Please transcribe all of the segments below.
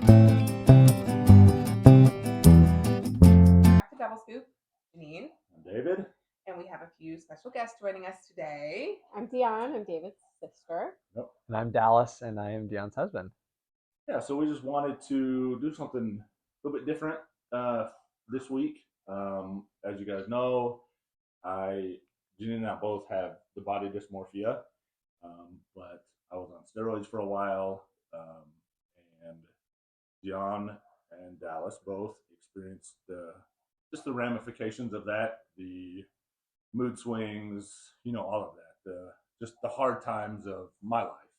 Back to Double Scoop, Janine. I'm David. And we have a few special guests joining us today. I'm Dionne. I'm David's sister. Yep. And I'm Dallas, and I am Dionne's husband. Yeah, so we just wanted to do something a little bit different this week. As you guys know, Janine and I both have the body dysmorphia, but I was on steroids for a while, and Dionne and Dallas both experienced just the ramifications of that, the mood swings, all of that, just the hard times of my life,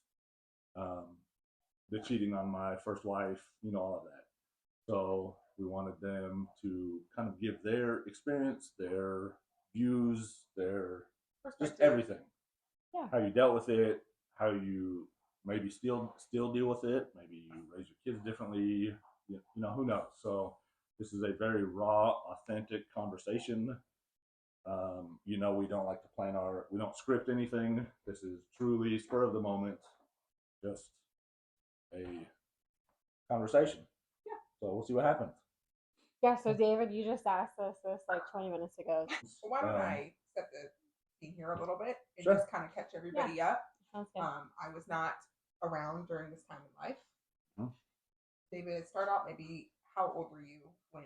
the cheating on my first wife, all of that. So we wanted them to kind of give their experience, their views, their just everything. Yeah. How you dealt with it, how you maybe still deal with it, maybe you raise your kids differently, who knows. So this is a very raw, authentic conversation. We don't like to we don't script anything. This is truly spur of the moment, just a conversation. Yeah. So we'll see what happens. Yeah, so David, you just asked us this like 20 minutes ago. Well, why don't I set the scene here a little bit and Sure. just kind of catch everybody up. Sounds good. I was not around during this time in life. Mhm. David, start out maybe how old were you when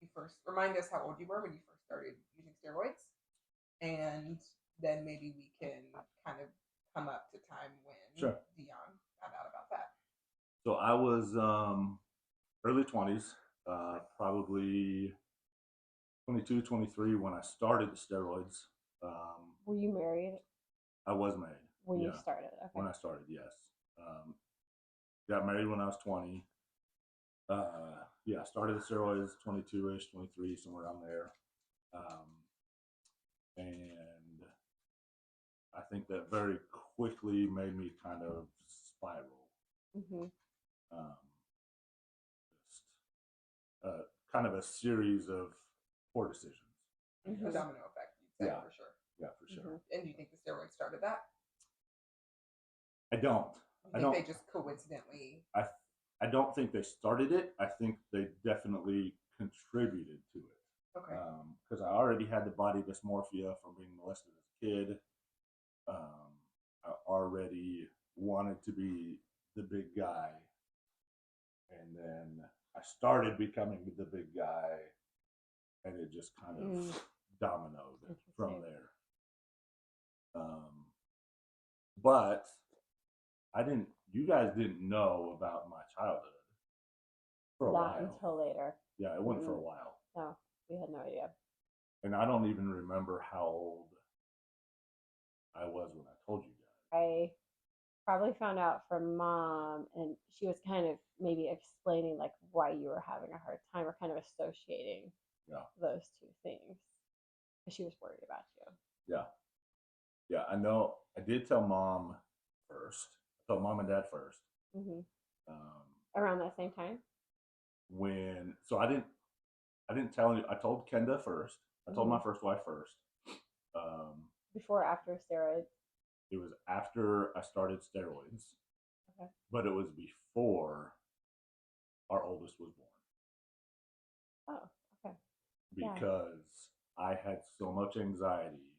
you first, remind us how old you were when you first started using steroids, and then maybe we can kind of come up to time when Sure. Dionne found out about that. So I was early 20s, probably 22, 23 when I started the steroids. Were you married I was married. when yeah. you started? Okay. When I started, yes. Got married when I was 20. Started the steroids 22-ish, 23, somewhere around there. And I think that very quickly made me kind of spiral. Mm-hmm. Kind of a series of poor decisions. A domino effect, you'd say, for sure. Yeah, for sure. Mm-hmm. And do you think the steroids started that? I don't. I think they just coincidentally. I don't think they started it. I think they definitely contributed to it. Okay. Because I already had the body dysmorphia from being molested as a kid. I already wanted to be the big guy. And then I started becoming the big guy. And it just kind of dominoed from there. But you guys didn't know about my childhood for a while. Not until later. Yeah, it went for a while. No, we had no idea. And I don't even remember how old I was when I told you guys. I probably found out from Mom, and she was kind of maybe explaining like why you were having a hard time, or kind of associating those two things. She was worried about you. Yeah. Yeah, I know. I did tell Mom first. I told Mom and Dad first. Mm-hmm. Around that same time? I didn't tell you. I told Kenda first. I told my first wife first. Before or after steroids? It was after I started steroids. Okay. But it was before our oldest was born. Oh, okay. Because I had so much anxiety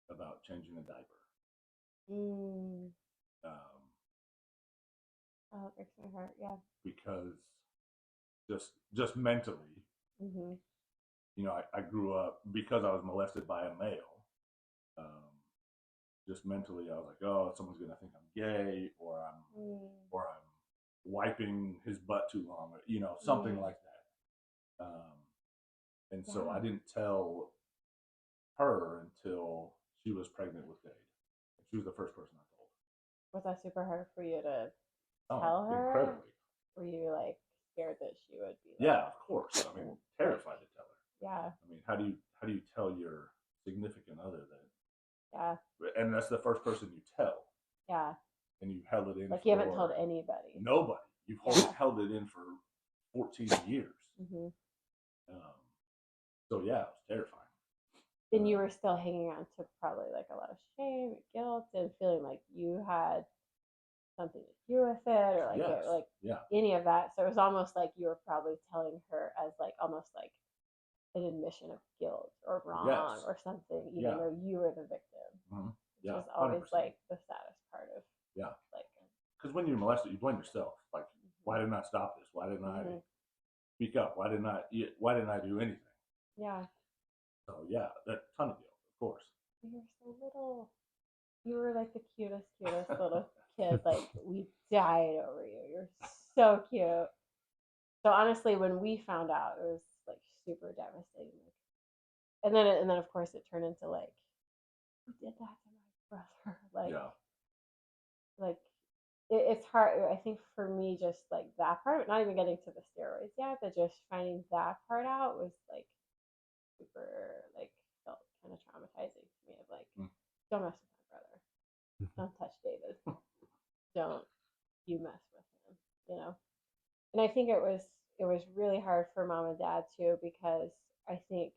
about changing a diaper. Oh, it makes me hurt. Yeah. Because just mentally, I grew up because I was molested by a male. Just mentally, I was like, oh, someone's gonna think I'm gay, or I'm wiping his butt too long, or something like that. And so I didn't tell her until she was pregnant with Dade. She was the first person I told. Was that super hard for you to tell her? Incredibly. Were you like scared that she would be? Yeah, of course. I mean, terrified to tell her. Yeah. I mean, how do you tell your significant other that? Yeah. And that's the first person you tell. Yeah. And you held it in. Like you haven't told anybody. Nobody. You've held it in for 14 years. Mm-hmm. So yeah, it was terrifying. And you were still hanging on to probably like a lot of shame, guilt, and feeling like you had something to do with it, or like Yes. any of that. So it was almost like you were probably telling her as like almost like an admission of guilt or wrong or something, even though you were the victim. Which was always 100%. like the saddest part of like, because when you're molested, you blame yourself. Like, why didn't I stop this? Why didn't I speak up? Why didn't I do anything? Yeah. So yeah, that ton of guilt, of course. You're so little. You were like the cutest little kid. Like, we died over you. You're so cute. So honestly, when we found out, it was like super devastating. And then of course it turned into like, who did that to my brother? Like it's hard. I think for me, just like that part, not even getting to the steroids yet, but just finding that part out was like super, like, felt kind of traumatizing to me. Of like, don't mess with my brother. Don't touch David. Don't you mess with him, you know? And I think it was really hard for mom and dad too, because I think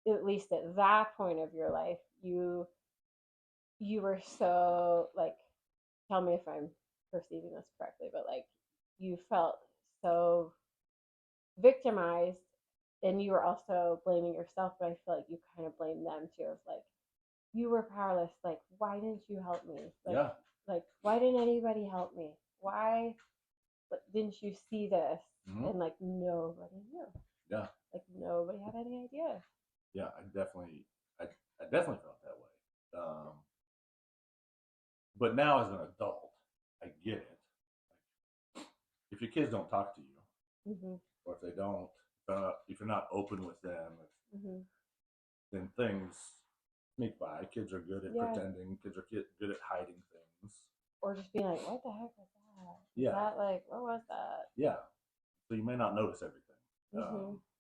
at least at that point of your life, you were so like, tell me if I'm perceiving this correctly, but like you felt so victimized, and you were also blaming yourself, but I feel like you kind of blame them too, of like, you were powerless, like, why didn't you help me? Like, like, why didn't anybody help me? Why didn't you see this? And like, nobody knew. Like, nobody had any idea. I definitely felt that way. But now as an adult, I get it. Like, if your kids don't talk to you, or if they don't, if you're not open with them, then things sneak by. Kids are good at pretending. Kids are good at hiding things. Or just being like, what the heck was that? That, like, what was that? So you may not notice everything.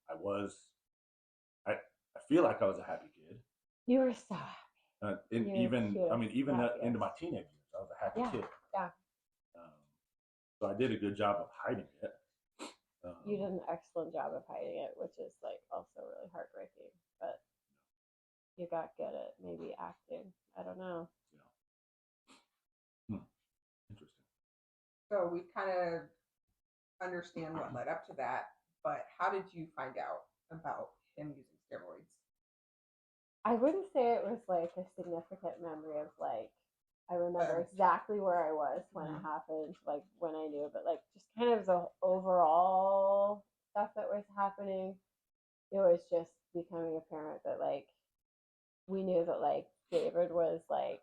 I feel like I was a happy kid. You were so happy. And even into my teenage years, I was a happy kid. So I did a good job of hiding it. You did an excellent job of hiding it, which is like also really heartbreaking. But you got good at maybe acting. I don't know. Interesting. So we kind of understand what led up to that, but how did you find out about him using steroids? I wouldn't say it was like a significant memory of like, I remember exactly where I was when it happened, like when I knew, but like just kind of the overall stuff that was happening. It was just becoming apparent that like we knew that like David was like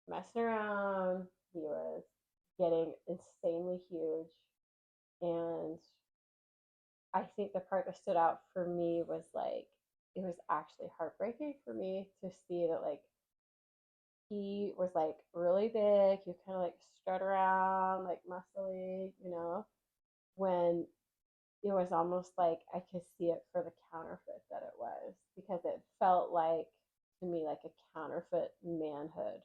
messing around. He was getting insanely huge, and I think the part that stood out for me was like, it was actually heartbreaking for me to see that like he was like really big. He would kind of like strut around like muscly, you know, when it was almost like I could see it for the counterfeit that it was, because it felt like to me like a counterfeit manhood,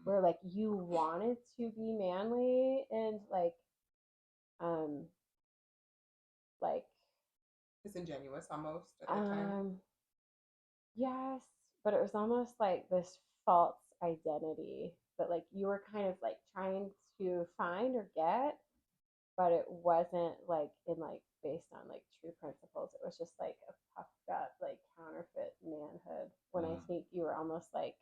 where like you wanted to be manly and like disingenuous almost at the time. Yes, but it was almost like this false identity that like you were kind of like trying to find or get, but it wasn't like in like based on like true principles. It was just like a puffed up like counterfeit manhood, when I think you were almost like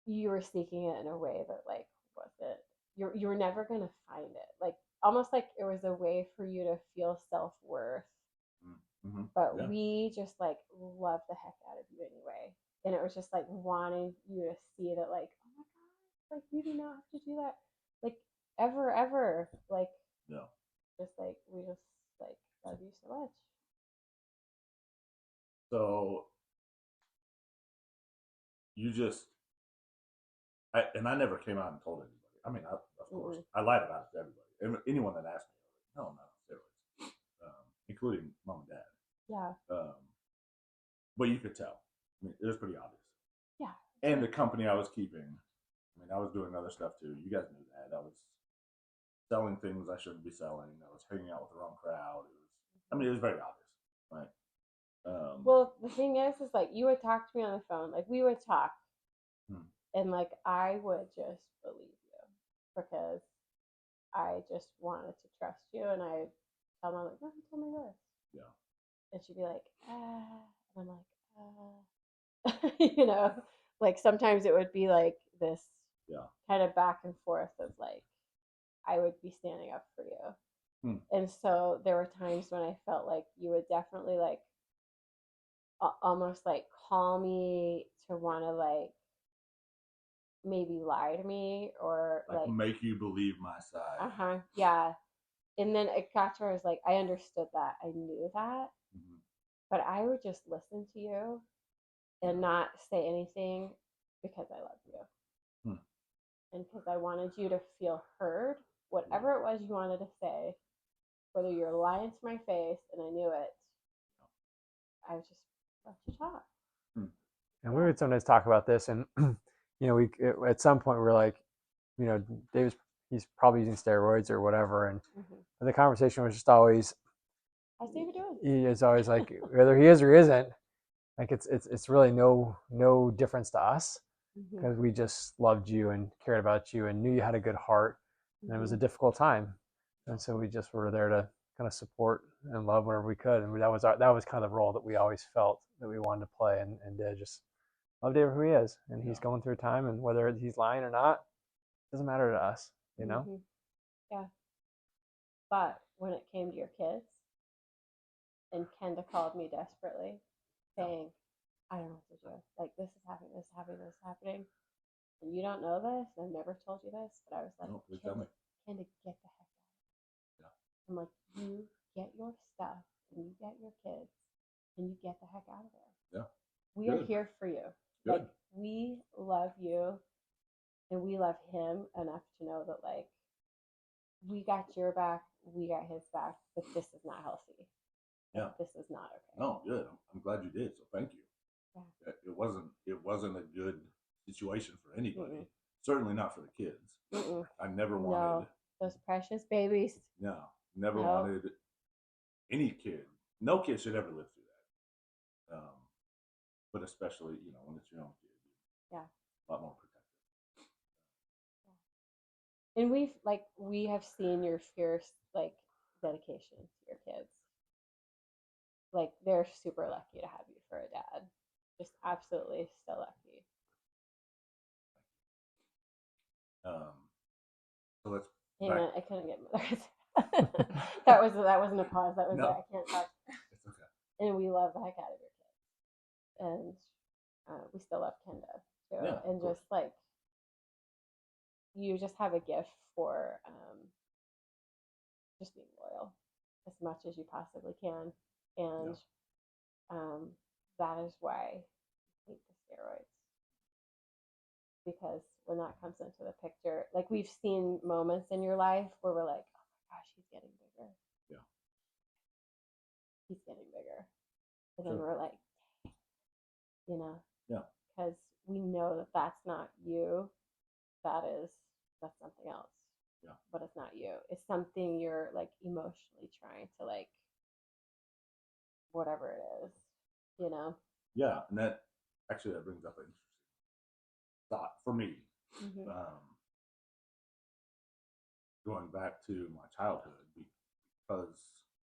you were seeking it in a way that like wasn't, you were never gonna find it, like almost like it was a way for you to feel self-worth. But we just like loved the heck out of you anyway, and it was just like wanting you to see that like, oh my god, like you do not have to do that, like ever, like just like we just like love you so much. So you just I never came out and told anybody. I mean, of course, I lied about it to everybody. Anyone that asked me, no, steroids, including mom and dad. But you could tell. I mean, it was pretty obvious. And the company I was keeping, I mean, I was doing other stuff too. You guys knew that. I was selling things I shouldn't be selling. I was hanging out with the wrong crowd. It was very obvious, right? Well, the thing is like you would talk to me on the phone, like we would talk, Hmm. and like I would just believe you because I just wanted to trust you, and I tell mom like, no, he told me this. Yeah. And she'd be like, and I'm like, you know, like sometimes it would be like this kind of back and forth of like I would be standing up for you. And so there were times when I felt like you would definitely like almost like call me to want to like maybe lie to me or like make you believe my side. Yeah. And then it got to where I was like, I understood that. I knew that. But I would just listen to you and not say anything because I loved you. And because I wanted you to feel heard, whatever it was you wanted to say, whether you're lying to my face and I knew it, I was just let you talk. And we would sometimes talk about this, and we at some point we're like, he's probably using steroids or whatever, and the conversation was just always, how's David doing? It's always like whether he is or isn't, like it's really no difference to us because we just loved you and cared about you and knew you had a good heart, and it was a difficult time, and so we just were there to kind of support and love wherever we could, and that was kind of the role that we always felt that we wanted to play, and did. Just love David who he is, and he's going through time, and whether he's lying or not doesn't matter to us, Yeah. But when it came to your kids, and Kenda called me desperately, saying, I don't know what to do. Like, this is happening, this is happening, this is happening. And you don't know this, and I've never told you this, but I was like, no, please tell me. Kenda, get the heck out of here. Yeah. I'm like, you get your stuff, and you get your kids, and you get the heck out of there. Yeah. We are here for you. Good. Like, we love you, and we love him enough to know that, like, we got your back, we got his back, but this is not healthy. Yeah. This is not okay. No, good. I'm glad you did. So thank you. Yeah. It wasn't a good situation for anybody. Certainly not for the kids. I never wanted those precious babies. No, never wanted any kid. No kid should ever live through that. But especially when it's your own kid. Yeah. A lot more protective. And we have seen your fierce like dedication to your kids. Like they're super lucky to have you for a dad. Just absolutely so lucky. So let's. I couldn't get mothers. that wasn't a pause. That was no. I can't talk. It's okay. And we love the heck out of your kids, and we still love Kenda too. Yeah, and just like you just have a gift for just being loyal as much as you possibly can, and that is why I hate the steroids, because when that comes into the picture, like we've seen moments in your life where we're like, oh my gosh, he's getting bigger. Yeah. He's getting bigger. And then we're like, yeah, because we know that that's not you. That's something else. Yeah. But it's not you. It's something you're like emotionally trying to like, whatever it is, Yeah, and that brings up an interesting thought for me. Going back to my childhood, because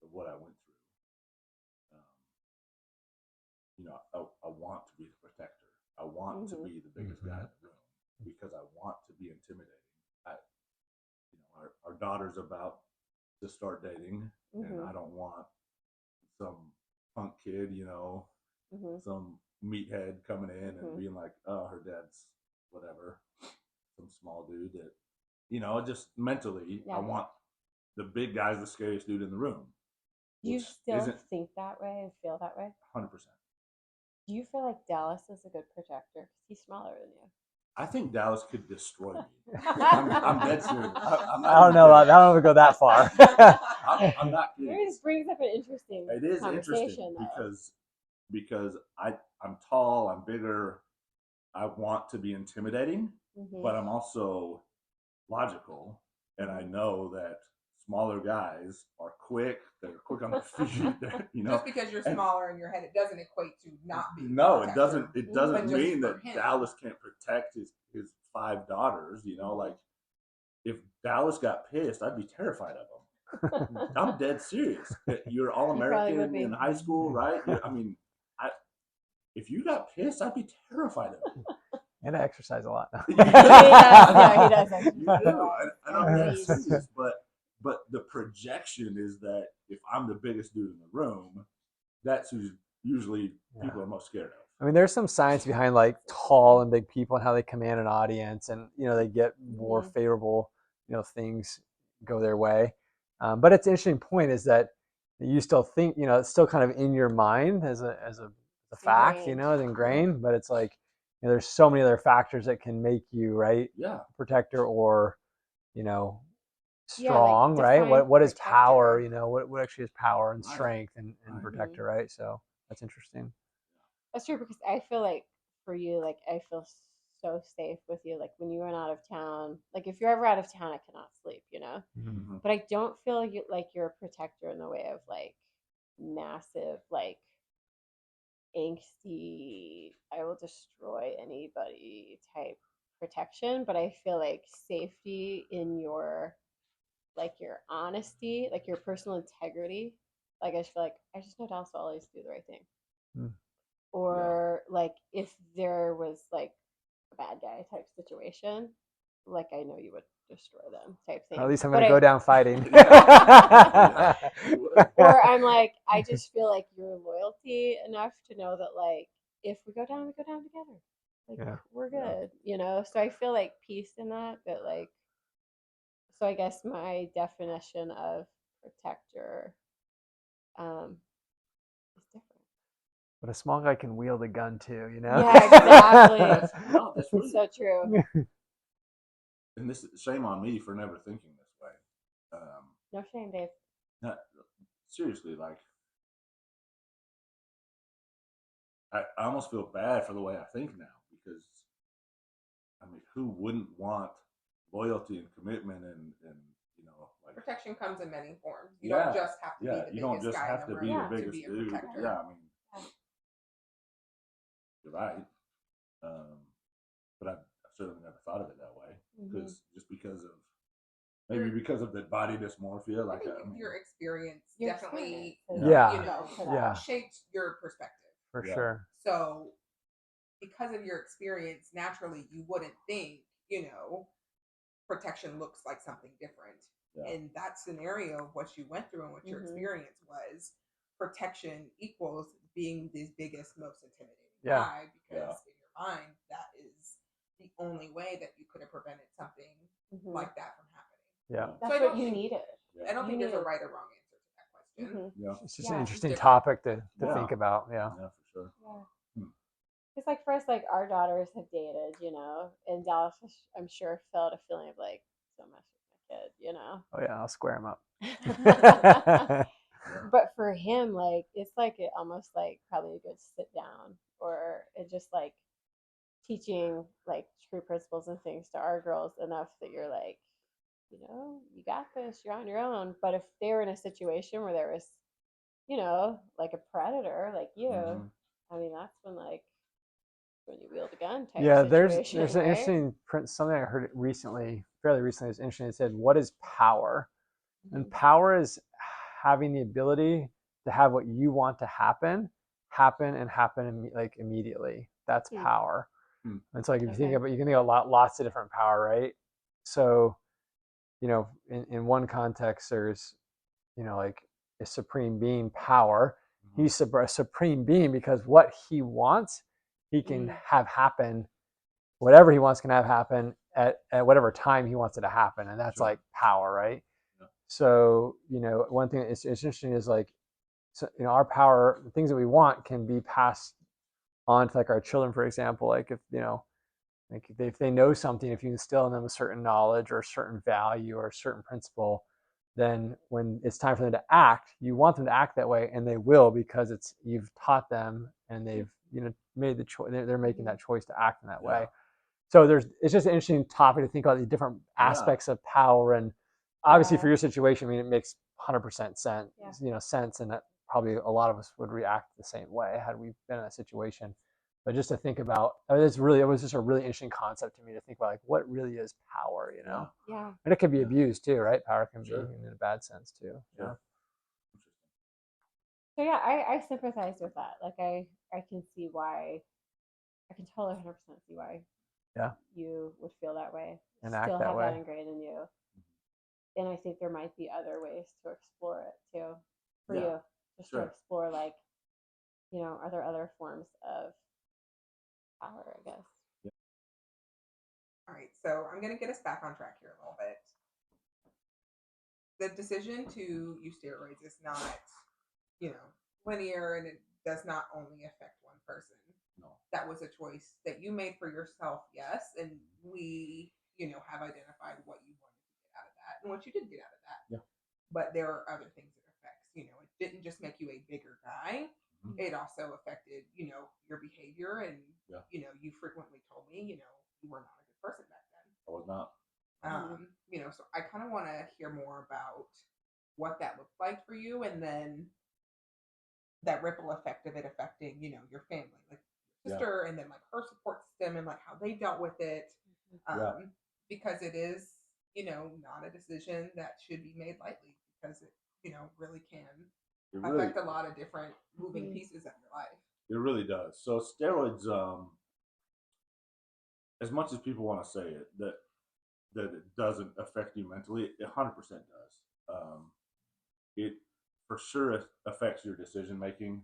of what I went through. I want to be the protector. I want to be the biggest guy in the room because I want to be intimidating. Our daughter's about to start dating, and I don't want some punk kid, some meathead coming in and being like, oh, her dad's whatever, some small dude that, just mentally, I want the big guy's the scariest dude in the room. Do you still think that way and feel that way? 100%. Do you feel like Dallas is a good protector? Because he's smaller than you. I think Dallas could destroy me. I'm dead serious. I don't know. I don't even go that far. I'm not kidding. This brings up an interesting It is interesting because I'm tall, I'm bigger, I want to be intimidating, but I'm also logical, and I know that smaller guys are quick. They're quick on their feet. Just because you're smaller in your head, it doesn't equate to not being. No, it doesn't. It doesn't But mean just that for him. Dallas can't protect his 5 daughters. Like if Dallas got pissed, I'd be terrified of him. I'm dead serious. You're All-American in high school, right? If you got pissed, I'd be terrified of him. And I exercise a lot. He does. Yeah, he does. You do. I'm dead serious. But the projection is that if I'm the biggest dude in the room, that's who usually people are most scared of. I mean, there's some science behind like tall and big people and how they command an audience, and they get more favorable, things go their way. But it's an interesting point is that you still think, it's still kind of in your mind as a fact, it's ingrained, but it's like there's so many other factors that can make you protector or strong, right? What is power? What actually is power and strength and protector, right? So that's interesting. That's true, because I feel like for you, like I feel so safe with you. Like when you went out of town, like if you're ever out of town, I cannot sleep, Mm-hmm. But I don't feel like you're a protector in the way of like massive, like angsty, I will destroy anybody type protection. But I feel like safety in your honesty, like your personal integrity. Like I just feel like I just know Dallas will always do the right thing. Or like if there was like a bad guy type situation, like I know you would destroy them type thing. At least I'm going to go down fighting. Or I'm like, I just feel like your loyalty enough to know that like if we go down together. Like we're good, So I feel like peace in that, but like, so I guess my definition of protector is different. But a small guy can wield a gun too, Yeah, exactly. That's really, so true. And this shame on me for never thinking this way. No shame, Dave. Not, seriously, like I almost feel bad for the way I think now, because who wouldn't want loyalty and commitment and like protection comes in many forms. You don't just have to be the you don't biggest just guy have in to the be room the biggest to be a dude. protector. You're right. But I certainly never thought of it that way, because just because of the body dysmorphia, like your experience definitely shaped your perspective for sure. So because of your experience, naturally you wouldn't think protection looks like something different. In that scenario, what you went through and what your experience was, protection equals being the biggest, most intimidating guy, because in your mind that is the only way that you could have prevented something like that from happening. That's what you needed. I don't think there's a right or wrong answer to that question. It's just an interesting topic to think about. Yeah, for sure. It's like for us, like our daughters have dated, and Dallas, I'm sure, felt a feeling of like so much with my kid, Oh yeah, I'll square him up. But for him, like it's like it almost like probably a good sit down, or it just like teaching like true principles and things to our girls enough that you're like, you got this, you're on your own. But if they were in a situation where there was, like a predator like you, I mean that's when you wield a gun type situation. There's an interesting something I heard fairly recently is interesting. It said, what is power? And power is having the ability to have what you want to happen like immediately. That's power. And so like if you think about, you can think about lots of different power, right? So in one context there's like a supreme being power. He's a supreme being because what he wants he can have happen. Whatever he wants can have happen at whatever time he wants it to happen, and that's like power, right? So one thing that's interesting is like, so our power, the things that we want, can be passed on to like our children, for example. Like if they know something, if you instill in them a certain knowledge or a certain value or a certain principle, then when it's time for them to act, you want them to act that way, and they will, because you've taught them and they've made the choice. They're making that choice to act in that way. So it's just an interesting topic to think about the different aspects of power and obviously Yeah. for your situation, I mean, it makes 100% sense, Yeah. sense, and that probably a lot of us would react the same way had we been in that situation. But just to think about, it was just a really interesting concept to me to think about, like, what really is power, Yeah. And it can be abused too, right? Power can Sure. be in a bad sense too. Sure. So yeah, I sympathize with that. Like I can see why, I can totally 100% see why you would feel that way And still act that have way. that ingrained in you. And I think there might be other ways to explore it too for you, just to explore, like, are there other forms of power, I guess. All right, so I'm going to get us back on track here a little bit. The decision to use steroids is not, linear, and it does not only affect one person. No. That was a choice that you made for yourself, yes, and we, have identified what you wanted to get out of that and what you did get out of that. Yeah. But there are other things it affects. It didn't just make you a bigger guy. Mm-hmm. It also affected, your behavior, and you frequently told me, you were not a good person back then. I was not. So I kind of want to hear more about what that looked like for you, and then that ripple effect of it affecting, your family, like your sister, and then like her support system, and like how they dealt with it. Because it is, not a decision that should be made lightly, because it, really can affect a lot of different moving pieces of your life. It really does. So steroids, as much as people want to say it, that it doesn't affect you mentally, it 100% does. It for sure affects your decision making.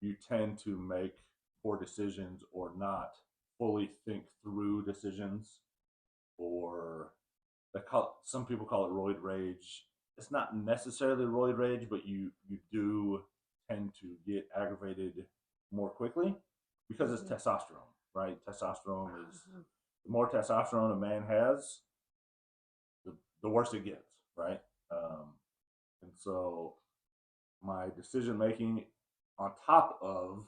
You tend to make poor decisions, or not fully think through decisions, or some people call it roid rage. It's not necessarily roid rage, but you do tend to get aggravated more quickly because it's testosterone, right? Testosterone is, the more testosterone a man has, the worse it gets, right? And so my decision making, on top of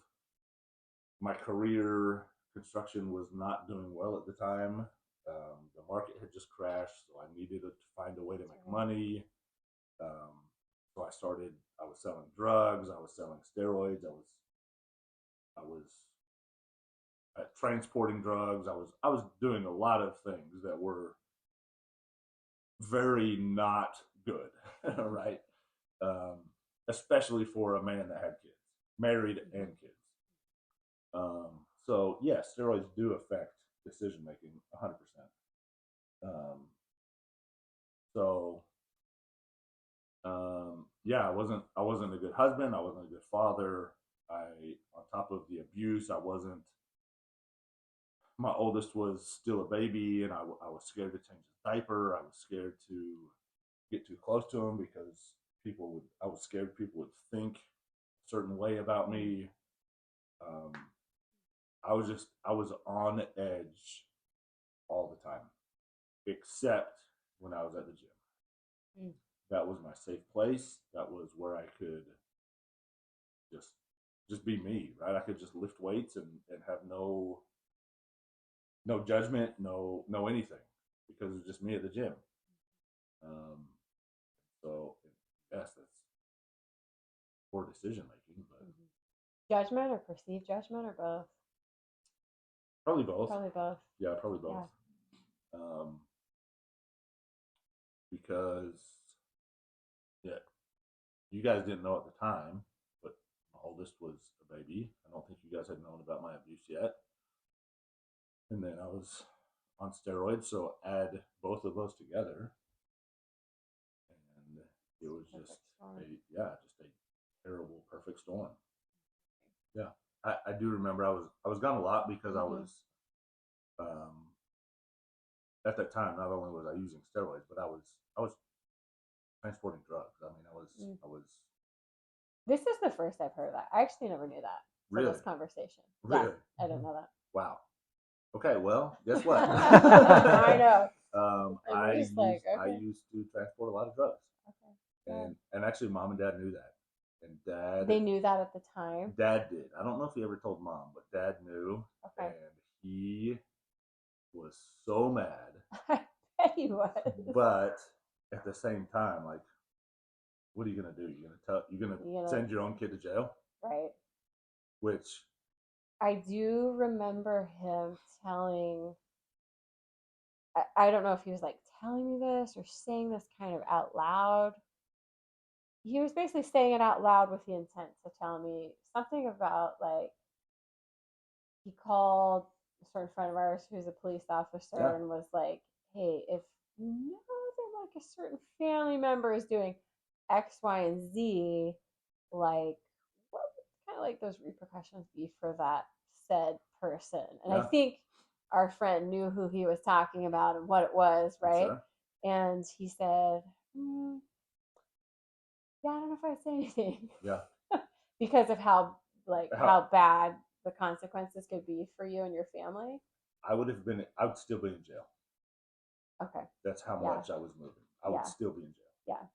my career, construction was not doing well at the time. The market had just crashed, so I needed to find a way to make money. So I was selling drugs, I was selling steroids, I was transporting drugs. I was doing a lot of things that were very not good, right? Especially for a man that had kids, married and kids. So yes, steroids do affect decision making 100%. Yeah, I wasn't a good husband. I wasn't a good father. On top of the abuse, my oldest was still a baby, and I was scared to change his diaper. I was scared to get too close to him because I was scared people would think a certain way about me. I was on edge all the time, except when I was at the gym. That was my safe place. That was where I could just be me, right? I could just lift weights and have no judgment, no anything, because it was just me at the gym. So yes, that's poor decision making, but judgment or perceived judgment, or both? Probably both. Yeah, probably both. Yeah. Because you guys didn't know at the time, but my oldest was a baby. I don't think you guys had known about my abuse yet. And then I was on steroids, so add both of those together, and it was just a terrible perfect storm. Yeah, I do remember I was gone a lot because I was at that time, not only was I using steroids, but I was transporting drugs. I mean, I was. This is the first I've heard of that. I actually never knew that. Really? This conversation. Really? Yeah, I didn't know that. Wow. Okay, well, guess what? I know. I used to transport a lot of drugs. Okay. And actually, Mom and Dad knew that. And they knew that at the time? Dad did. I don't know if he ever told Mom, but Dad knew. Okay. And he was so mad. I bet he was. But at the same time, like, what are you gonna do? You're gonna send your own kid to jail, right? Which I do remember him telling. I don't know if he was like telling me this or saying this kind of out loud. He was basically saying it out loud with the intent to tell me something about like he called a certain friend of ours who's a police officer and was like, hey, if you know that like a certain family member is doing X, Y, and Z, like what would kind of like those repercussions be for that said person? And I think our friend knew who he was talking about and what it was, right? Sure. And he said, yeah, I don't know if I'd say anything. Yeah. Because of how bad the consequences could be for you and your family. I would still be in jail. Okay. That's how much I was moving. I would still be in jail. Yeah.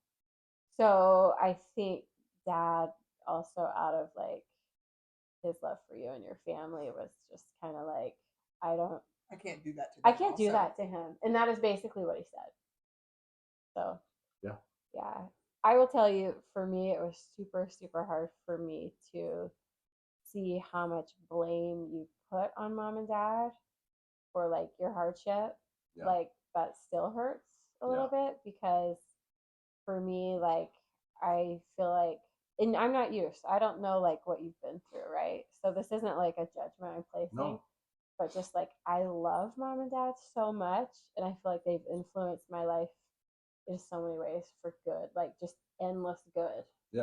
So I think Dad also out of like his love for you and your family was just kind of like, I can't do that to him. I can't do that to him. And that is basically what he said. So yeah. I will tell you, for me, it was super, super hard for me to see how much blame you put on Mom and Dad for like your hardship. Yeah. Like that still hurts a little bit because for me, like I feel like, and I'm not you, so I don't know like what you've been through, right? So this isn't like a judgment I'm placing, but just like I love Mom and Dad so much, and I feel like they've influenced my life in so many ways for good, like just endless good. Yeah.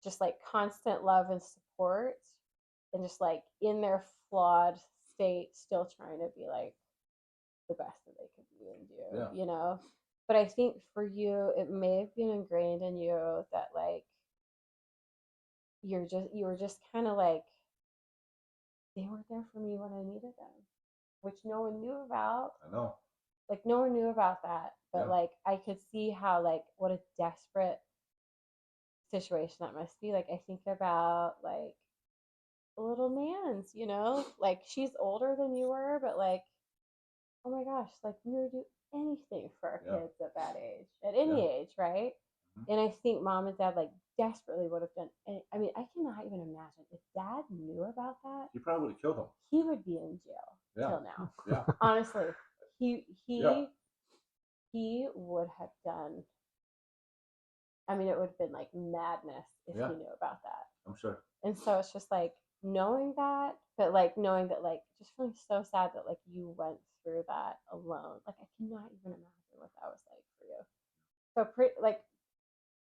Just like constant love and support, and just like in their flawed state, still trying to be like the best that they could be and do, you know? But I think for you, it may have been ingrained in you that like you were just kind of like, they weren't there for me when I needed them, which no one knew about. I know. Like no one knew about that, but like I could see how like what a desperate situation that must be. Like I think about like little Nans, you know, like she's older than you were, but like, oh my gosh, like we would do anything for our kids at that age, at any age, right? Mm-hmm. And I think Mom and Dad like desperately would have done. I mean, I cannot even imagine if Dad knew about that. He probably would have killed him. He would be in jail till now. Yeah. Honestly, he would have done. I mean, it would have been like madness if he knew about that. I'm sure. And so it's just like knowing that, but like knowing that, like just feeling so sad that like you went through that alone. Like I cannot even imagine what that was like for you. So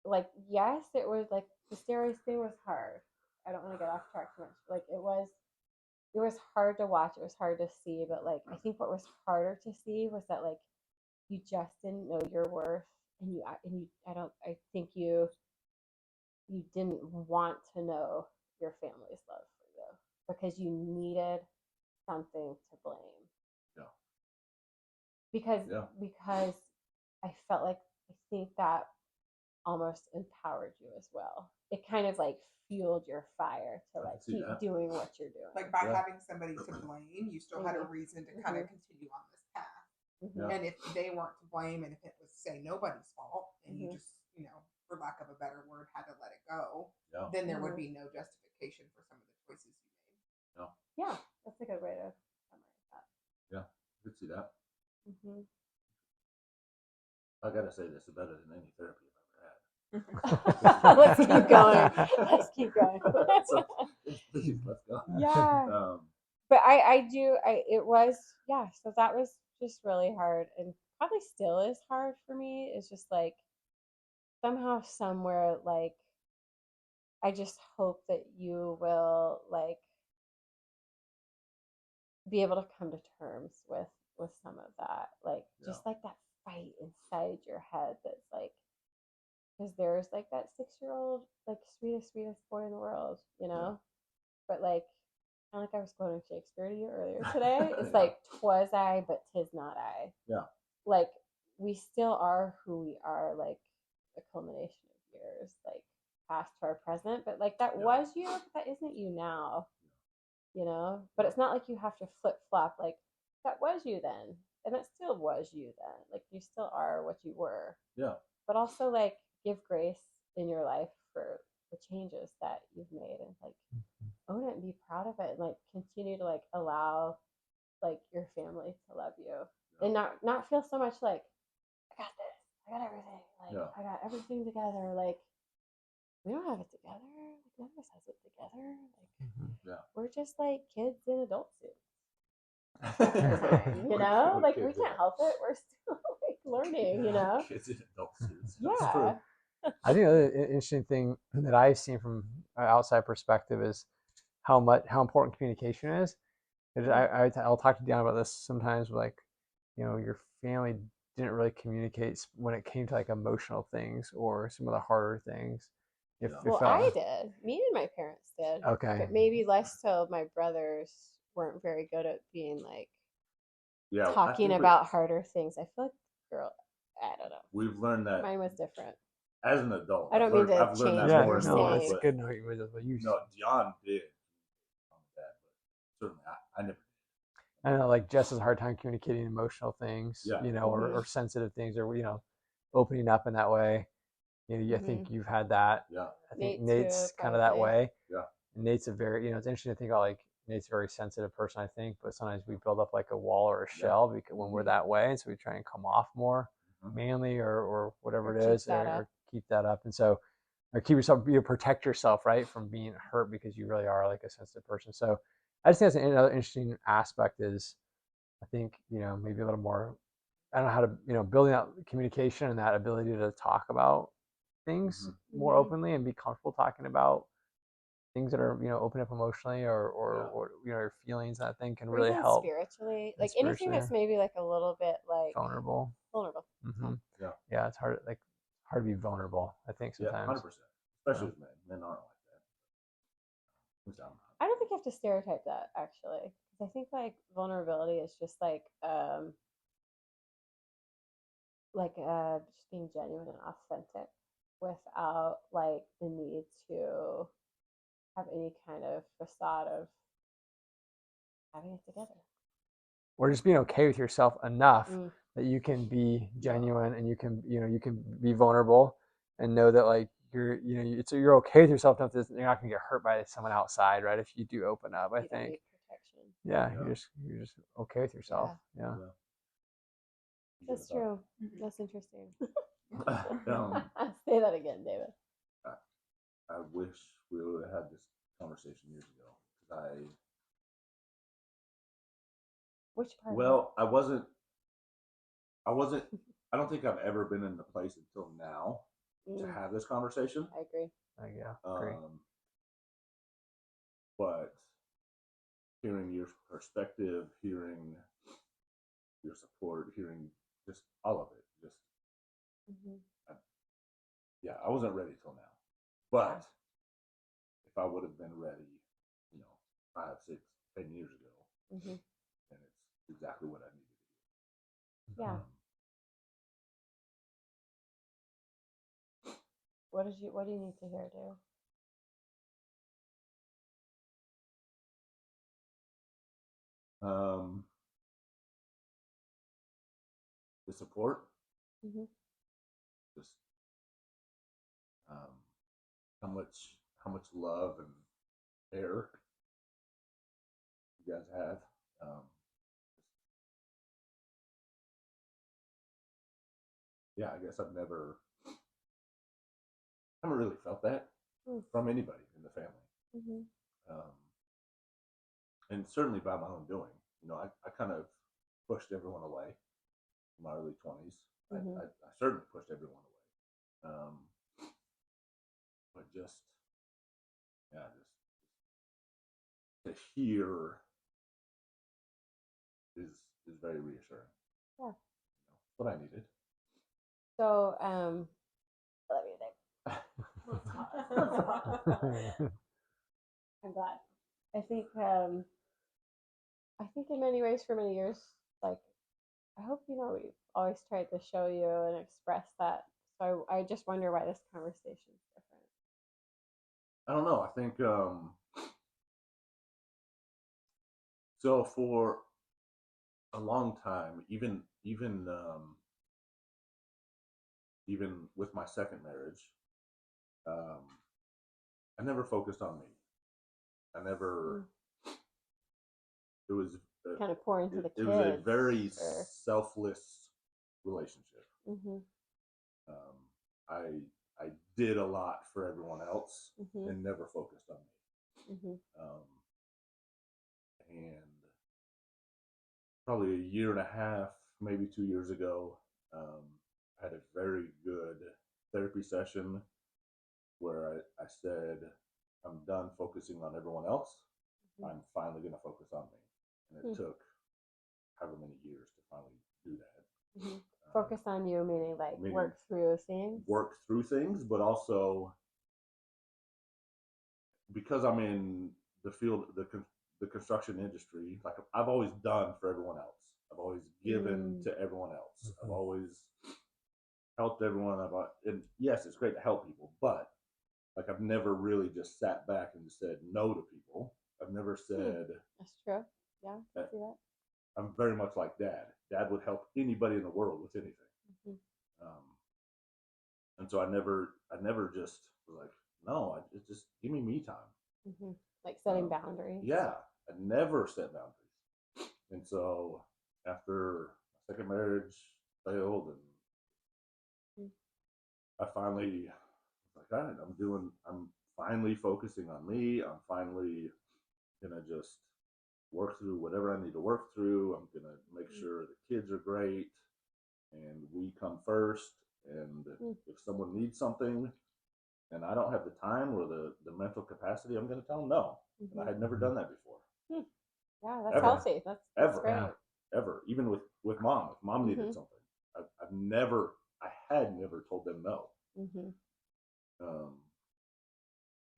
like yes, it was like the steroids thing was hard. I don't want to get off track too much. Like it was hard to watch. It was hard to see, but like I think what was harder to see was that like you just didn't know your worth, and I think you didn't want to know your family's love for you because you needed something to blame. Yeah. Because I felt like I think that almost empowered you as well. It kind of like fueled your fire to like keep doing what you're doing. Like by having somebody to blame, you still had a reason to kind of continue on this path. Mm-hmm. And if they weren't to blame, and if it was say nobody's fault, and you just, for lack of a better word, had to let it go, then there would be no justification for some of the choices you made. Yeah, that's a good way to summarize that. Yeah, I could see that. Mm-hmm. I gotta say, this is better than any therapy I've ever had. Let's keep going. Let's keep going. Please, let's go. Yeah. But it was, so that was just really hard, and probably still is hard for me. It's just like somehow, somewhere, like I just hope that you will like be able to come to terms with some of that, like just like that fight inside your head that's like, because there's like that 6-year-old like sweetest boy in the world, but like kind of like I was quoting Shakespeare to you earlier today. It's like 'twas I, but 'tis not I. Yeah. Like we still are who we are, like a culmination of years, like past to our present. But like that was you, but that isn't you now. But it's not like you have to flip flop. Like that was you then, and that still was you then. Like you still are what you were. Yeah. But also like give grace in your life for the changes that you've made, and like own it and be proud of it, and like continue to like allow like your family to love you, and not feel so much like I got this, I got everything, like I got everything together. Like we don't have it together. Like none of us has it together. Like we're just like kids in adult suits. You know, like we can't help it. We're still like learning. You know, kids in adult suits. Yeah. I think another interesting thing that I've seen from an outside perspective is how important communication is. I'll talk to Dionne about this sometimes. Like, you know, your family didn't really communicate when it came to like emotional things or some of the harder things. Well, I did. Me and my parents did. Okay. But maybe less so. My brothers weren't very good at being like talking about harder things. I feel like, girl, I don't know. We've learned that mine was different. As an adult, I don't mean to I've learned change that what more you're in saying. life. It's But, good knowing what you. No, Dionne did that, but certainly I never. I know, like Jess has a hard time communicating emotional things, Yeah. you know, or sensitive things, or you know, opening up in that way. You know, I think you've had that. Yeah. I think Nate Nate's too, kind of that probably. way. Yeah. And Nate's a very, you know, it's interesting to think about like Nate's a very sensitive person, I think, but sometimes we build up like a wall or a shell because when we're that way, and so we try and come off more manly or whatever it is, or keep that up, and so. Or keep yourself, protect yourself, right, from being hurt because you really are like a sensitive person. So I just think that's another interesting aspect is I think, you know, maybe a little more, I don't know how to, you know, building out communication and that ability to talk about things more openly and be comfortable talking about things that are, you know, open up emotionally or you know, your feelings, that thing can really help. Spiritually, like anything that's maybe like a little bit like vulnerable. Yeah, it's hard, like hard to be vulnerable, I think sometimes. 100%. Especially with men. Men aren't like that. I don't think you have to stereotype that actually. I think like vulnerability is just like just being genuine and authentic without like the need to have any kind of facade of having it together. Or just being okay with yourself enough that you can be genuine and you can, you know, you can be vulnerable and know that like you're, you know, you're okay with yourself enough that you're not going to get hurt by someone outside, right? If you do open up, I think. Yeah, you're just okay with yourself. Yeah. That's true. That's interesting. Say that again, David. I wish we would have had this conversation years ago. Which part? Well, I don't think I've ever been in the place until now to have this conversation. I agree. Agree. But hearing your perspective, hearing your support, hearing just all of it, I wasn't ready till now. But if I would have been ready, you know, 5, 6, 10 years ago, then it's exactly what I needed. Yeah. What do you need to hear, Dave? The support, just how much love and care you guys have. I guess I haven't really felt that from anybody in the family. And certainly by my own doing. You know, I kind of pushed everyone away in my early 20s. I certainly pushed everyone away. But just to hear is very reassuring. Yeah. You know, what I needed. So, love you, Dave. I'm glad. I think in many ways for many years, like, I hope, you know, we've always tried to show you and express that. So I just wonder why this conversation is different. I don't know. I think, so for a long time, even with my second marriage, I never focused on me. I never. It was kind of pour into the kids. It was a very selfless relationship. I did a lot for everyone else and never focused on me. And probably a year and a half, maybe 2 years ago, I had a very good therapy session where I said, I'm done focusing on everyone else. I'm finally going to focus on me. And it took however many years to finally do that. Focus on you, meaning like work through things? Work through things, but also because I'm in the field, the construction industry, like I've always done for everyone else. I've always given to everyone else. I've always helped everyone. And yes, it's great to help people, but like I've never really just sat back and said no to people. I've never said. That's true. Yeah, I see that. I'm very much like Dad. Dad would help anybody in the world with anything. And so I never just was like, no, just give me time. Like setting boundaries. Yeah, I never set boundaries. And so after my second marriage failed, and I finally was like, all right, I'm finally focusing on me. I'm finally gonna just work through whatever I need to work through. I'm gonna make sure the kids are great and we come first. And if someone needs something and I don't have the time or the mental capacity, I'm gonna tell them no. And I had never done that before. Yeah, that's healthy. That's great. Ever. Even with mom. If mom needed something, I had never told them no.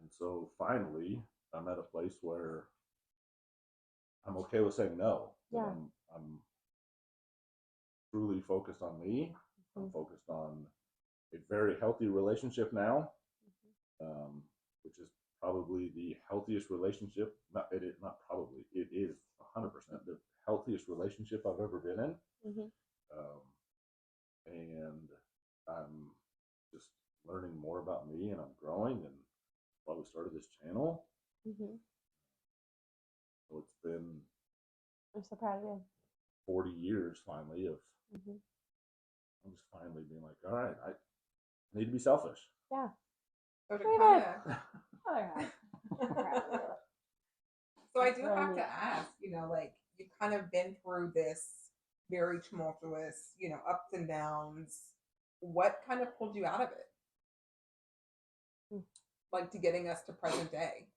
And so finally, I'm at a place where I'm okay with saying no. Yeah. I'm truly focused on me. I'm focused on a very healthy relationship now, which is probably the healthiest relationship. It is 100% the healthiest relationship I've ever been in. And I'm just learning more about me, and I'm growing, and probably started this channel. So it's been. I'm so proud of you. 40 years finally of. I'm just finally being like, all right, I need to be selfish. Yeah. So to So I do have to ask, like you've kind of been through this very tumultuous, ups and downs. What kind of pulled you out of it? Like to getting us to present day.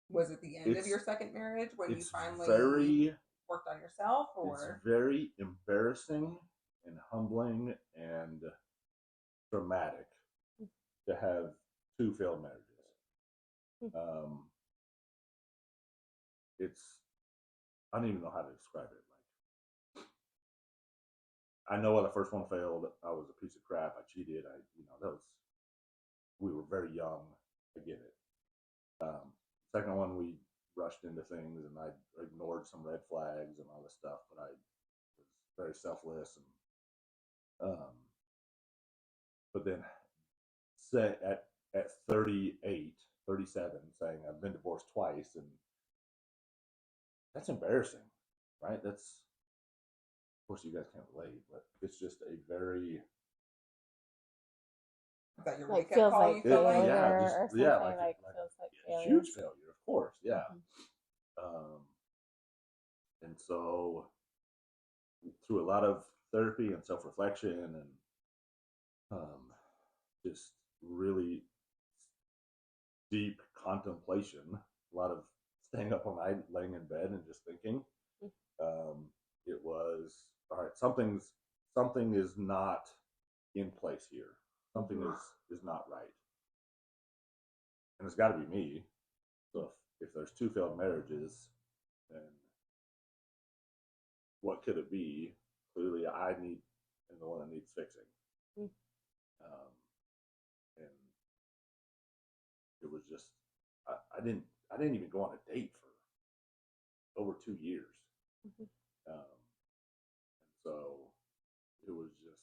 Was it the end of your second marriage when you finally worked on yourself, or? It's very embarrassing and humbling and traumatic to have 2 failed marriages. I don't even know how to describe it. Like, I know when the first one failed, I was a piece of crap. I cheated. We were very young. I get it. Second one, we rushed into things, and I ignored some red flags and all this stuff, but I was very selfless. And but then at 38, 37, saying I've been divorced twice, and that's embarrassing, right? That's, of course, you guys can't relate, but it's just a very. Is that your like wake-up feels call? like failure or something? Like feels like failure. Huge failure, of course, yeah. And so through a lot of therapy and self-reflection and just really deep contemplation, a lot of staying up all night, laying in bed and just thinking, it was, all right, something is not in place here. Something is not right. And it's got to be me. So if there's 2 failed marriages, then what could it be? Clearly, I am the one that needs fixing. And it was just I didn't even go on a date over 2 years. Mhm. And so it was just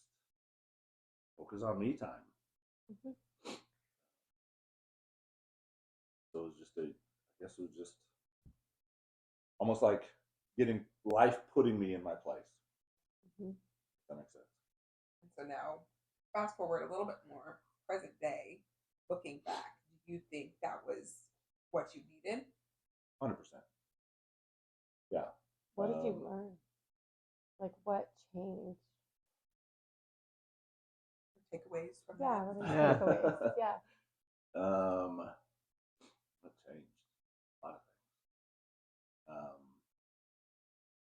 focus on me time. Mhm. So it was just I guess it was just almost like getting life putting me in my place. Mhm. If that makes sense. And so now, fast forward a little bit more, present day, looking back, do you think that was what you needed? 100%. Yeah. What did you learn? Like, what changed? Takeaways from Yeah, that? what are your takeaways? Yeah. What changed? A lot of things.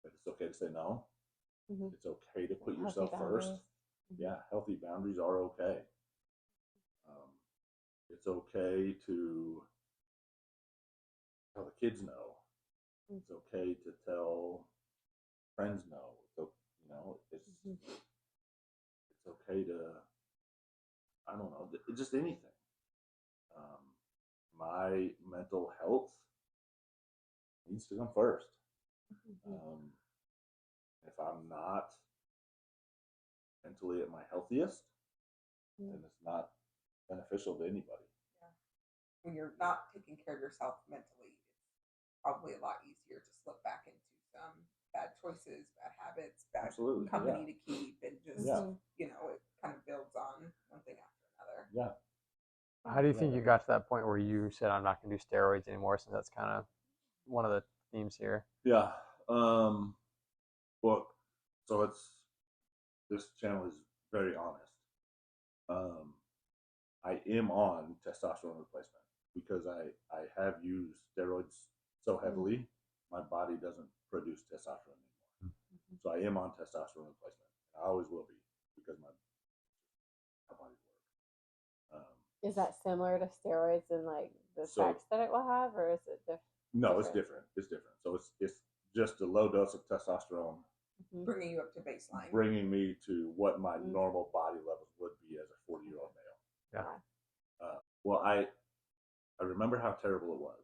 But it's okay to say no. Mhm. It's okay to put Healthy yourself first. boundaries. Mhm. Yeah, healthy boundaries are okay. It's okay to tell the kids no. It's okay to tell friends no. So it's okay to, I don't know, just anything. My mental health needs to come first. If I'm not mentally at my healthiest, then it's not beneficial to anybody. Yeah. When you're not taking care of yourself mentally, it's probably a lot easier to slip back into some bad choices, bad habits, bad company to keep, and just it kind of builds on one thing after another. Yeah. How do you think you got to that point where you said, I'm not going to do steroids anymore, since that's kind of one of the themes here? Yeah. Well, so this channel is very honest. I am on testosterone replacement because I have used steroids so heavily, my body doesn't produce testosterone anymore. So I am on testosterone replacement. I always will be because my body's work. Is that similar to steroids and like the effects that it will have, or is it different? No, it's different. It's different. So it's just a low dose of testosterone, bringing you up to baseline, bringing me to what my normal body levels would be as a 40-year-old male. Yeah. Well, I remember how terrible it was,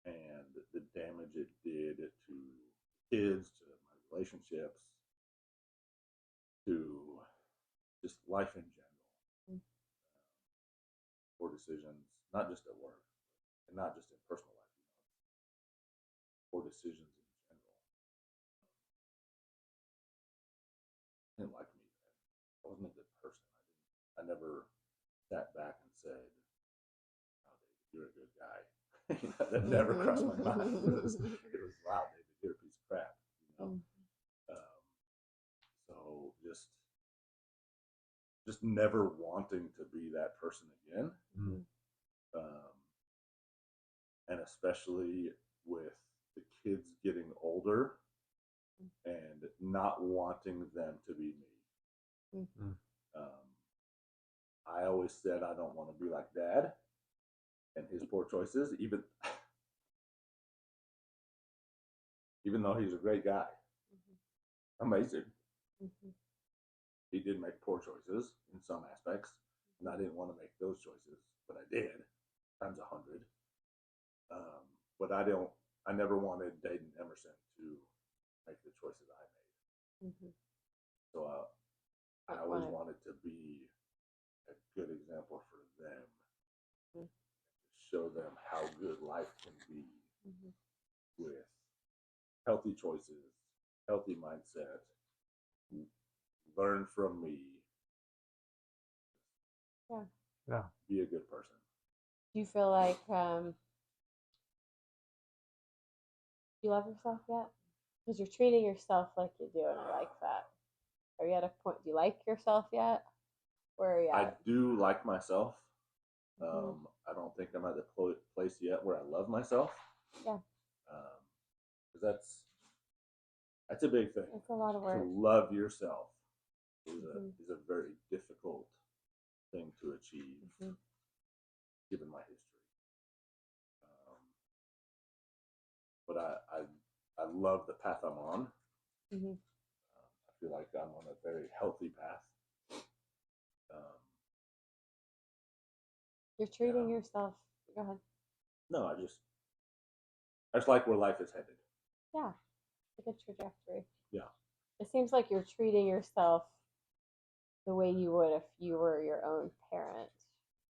and the damage it did to kids, to my relationships, to just life in general. Poor decisions, not just at work, and not just in personal life. Poor decisions in general. I didn't like me then. I wasn't a good person. I never sat back and said, "Oh, David, you're a good guy." That never crossed my mind. It was, wow, David, you're a piece of crap. So just never wanting to be that person again. And especially with the kids getting older and not wanting them to be me. I always said I don't want to be like Dad and his poor choices, even though he's a great guy, amazing. He did make poor choices in some aspects, and I didn't want to make those choices, but I did, times 100. But I never wanted Dayton Emerson to make the choices I made. So I always wanted to be a good example for them, show them how good life can be with healthy choices, healthy mindset, learn from me. Yeah. Be a good person. Do you feel like you love yourself yet? Because you're treating yourself like you do, and I like that. Are you at a point? Do you like yourself yet? Where are you at? I do like myself. I don't think I'm at the place yet where I love myself. Yeah. Because that's a big thing. It's a lot of work. To love yourself is a very difficult thing to achieve, given my history. But I love the path I'm on. I feel like I'm on a very healthy path. You're treating yourself. Go ahead. No, just like where life is headed. Yeah, it's a good trajectory. Yeah. It seems like you're treating yourself the way you would if you were your own parent.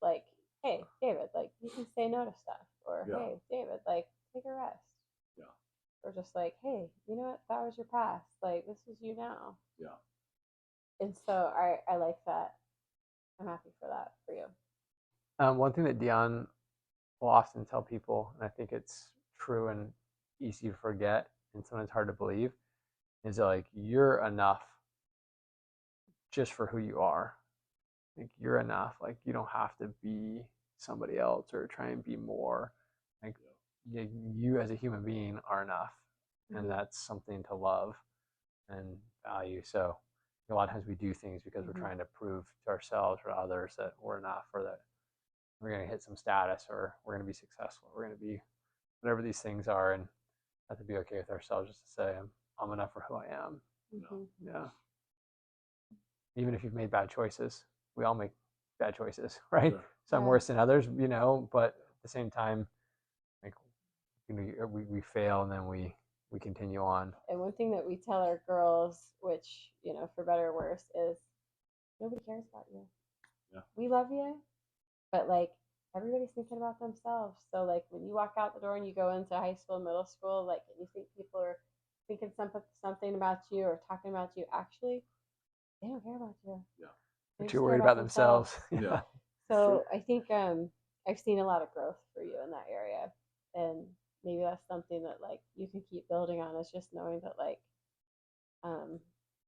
Like, hey, David, like, you can say no to stuff. Or, Yeah. hey, David, like, take a rest. Yeah. Or just like, hey, you know what? That was your past. Like, this is you now. Yeah. And so I like that. I'm happy for that for you. One thing that Dionne will often tell people, and I think it's true and easy to forget and sometimes hard to believe, is that, like, you're enough just for who you are. Like, you're enough. Like, you don't have to be somebody else or try and be more. Like, you as a human being are enough, and that's something to love and value. So a lot of times we do things because we're trying to prove to ourselves or others that we're enough, or that we're going to hit some status, or we're going to be successful, we're going to be whatever these things are, and have to be okay with ourselves just to say I'm enough for who I am. Yeah. Even if you've made bad choices, we all make bad choices, right? Sure. Some worse than others, but at the same time, like, we fail and then we continue on. And one thing that we tell our girls, which, for better or worse, is nobody cares about you. Yeah. We love you, but like, everybody's thinking about themselves. So like, when you walk out the door and you go into high school, middle school, like, and you think people are thinking something about you or talking about you, actually, they don't care about you. Yeah. But you're worried about themselves. Yeah. So I think I've seen a lot of growth for you in that area, and maybe that's something that, like, you can keep building on, is just knowing that, like,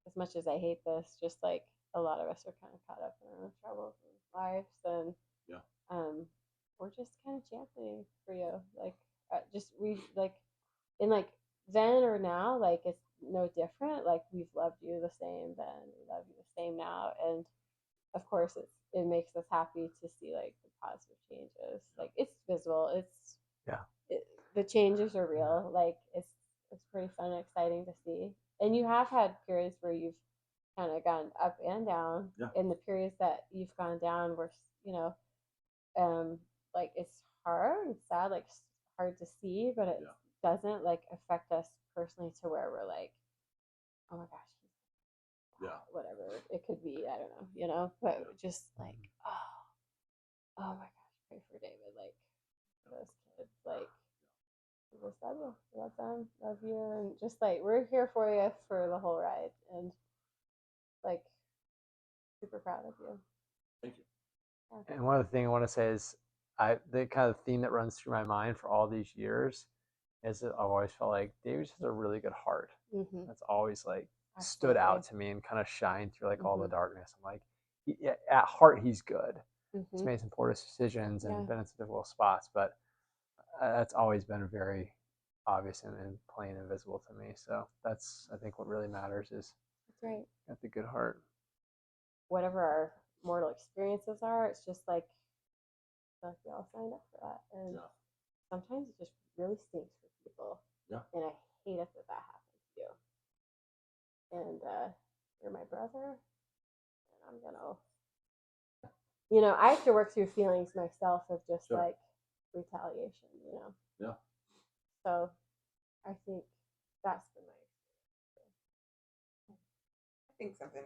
as much as I hate this, just like a lot of us are kind of caught up in our own troubles and lives, and we're just kind of championing for you. Like, in like then or now, like, it's no different. Like, we've loved you the same then, we love you the same now, and of course it makes us happy to see, like, the positive changes. Like, it's visible. The changes are real. Like, it's pretty fun and exciting to see. And you have had periods where you've kind of gone up and down. Yeah. And the periods that you've gone down were, like, it's hard and sad, like, hard to see, but it doesn't, like, affect us personally to where we're like, oh my gosh, whatever it could be, I don't know, but just like, oh my gosh, pray for David, like, those kids, like, we just love you, love them, love you, and just like, we're here for you for the whole ride, and like, super proud of you. Thank you. And one of the things I want to say is, the kind of theme that runs through my mind for all these years is that I've always felt like David just has a really good heart. That's always, like, stood out to me and kind of shined through, like, all the darkness. I'm like, at heart, he's good. He's made some poor decisions and been in some difficult spots, but that's always been very obvious and plain and visible to me. So that's, I think, what really matters is got the good heart. Whatever our mortal experiences are, it's just like we all signed up for that, and sometimes it just really stinks for people. And I hate it that happens to you. And you're my brother, and I'm gonna, I have to work through feelings myself of just like retaliation, Yeah. So I think that's been my experience. I think something,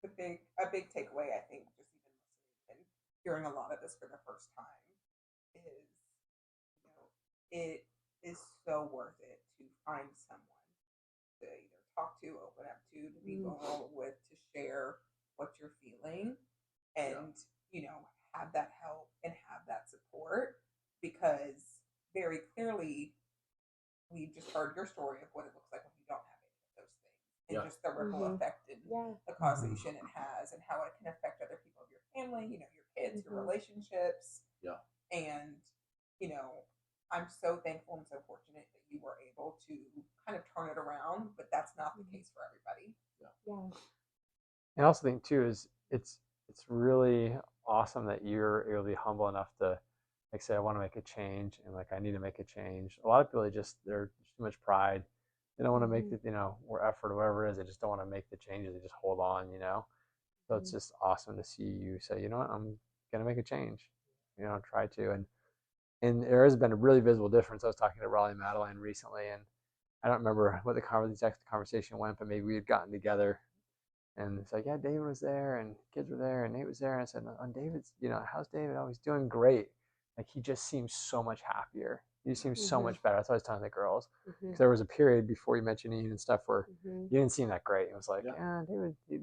a big takeaway, I think, just even listening and hearing a lot of this for the first time, is, it is so worth it to find someone to either talk to, open up to be vulnerable with, to share what you're feeling, and have that help and have that support, because very clearly we just heard your story of what it looks like when you don't have any of those things, and just the ripple effect and the causation it has, and how it can affect other people of your family, your kids, your relationships. And I'm so thankful and so fortunate that you were able to kind of turn it around, but that's not the case for everybody. And I also think too is it's really awesome that you're able to be humble enough to, like, say, I want to make a change, and like, I need to make a change. A lot of people, there's too much pride. They don't want to make the or effort or whatever it is. They just don't want to make the changes. They just hold on, So it's just awesome to see you say, you know what, I'm gonna make a change. Try to, and there has been a really visible difference. I was talking to Raleigh and Madeline recently, and I don't remember what the exact conversation went, but maybe we had gotten together, and it's like, yeah, David was there, and kids were there, and Nate was there, and I said, on David's, how's David? Oh, he's doing great. Like, he just seems so much happier. He seems so much better. That's what I was telling the girls. Because there was a period before you mentioned Ian and stuff where you didn't seem that great. It was like, yeah, David, he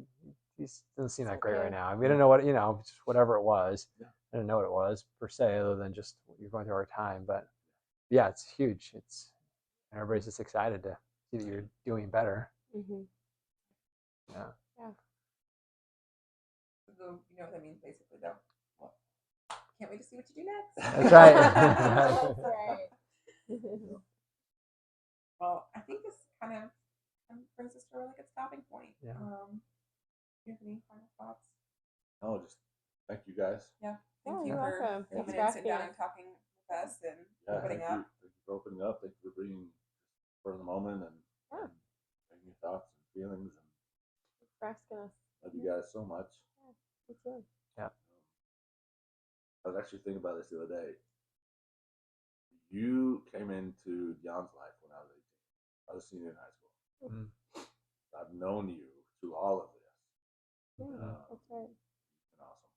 doesn't seem that great right now. I mean, I didn't know what, just whatever it was. I didn't know what it was per se, other than just you're going through our time. But yeah, it's huge. And everybody's just excited to see that you're doing better. Yeah. So, you know what that means basically, though? Well, can't wait to see what you do next. That's right. That's right. Well, I think this kind of brings us to a really good stopping point. Yeah. Do you have any final thoughts? Oh, just thank you guys. Yeah. Oh, Thank you you're for welcome. coming Thanks in, for sitting down, asking and talking with us and Thank opening up. you for opening up. Thank you for bringing for the moment and taking your thoughts and feelings. And Thanks for asking us. love you guys so much. Me too. Yeah. I was actually thinking about this the other day. You came into Dionne's life when I was 18. I was a senior in high school. I've known you through all of this. That's right. It's been awesome.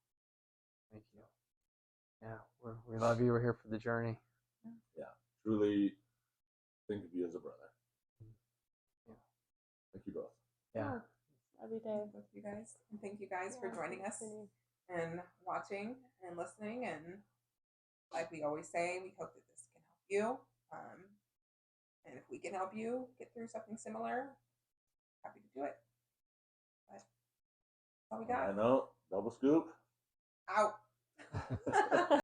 Thank you. Yeah, we love you. We're here for the journey. Yeah, truly think of you as a brother. Yeah. Thank you both. Yeah. Love you, Dave. Both of you guys. And thank you guys for joining us and watching and listening. And like we always say, we hope that this can help you. And if we can help you get through something similar, happy to do it. But that's all we got. I know. Double scoop. Out.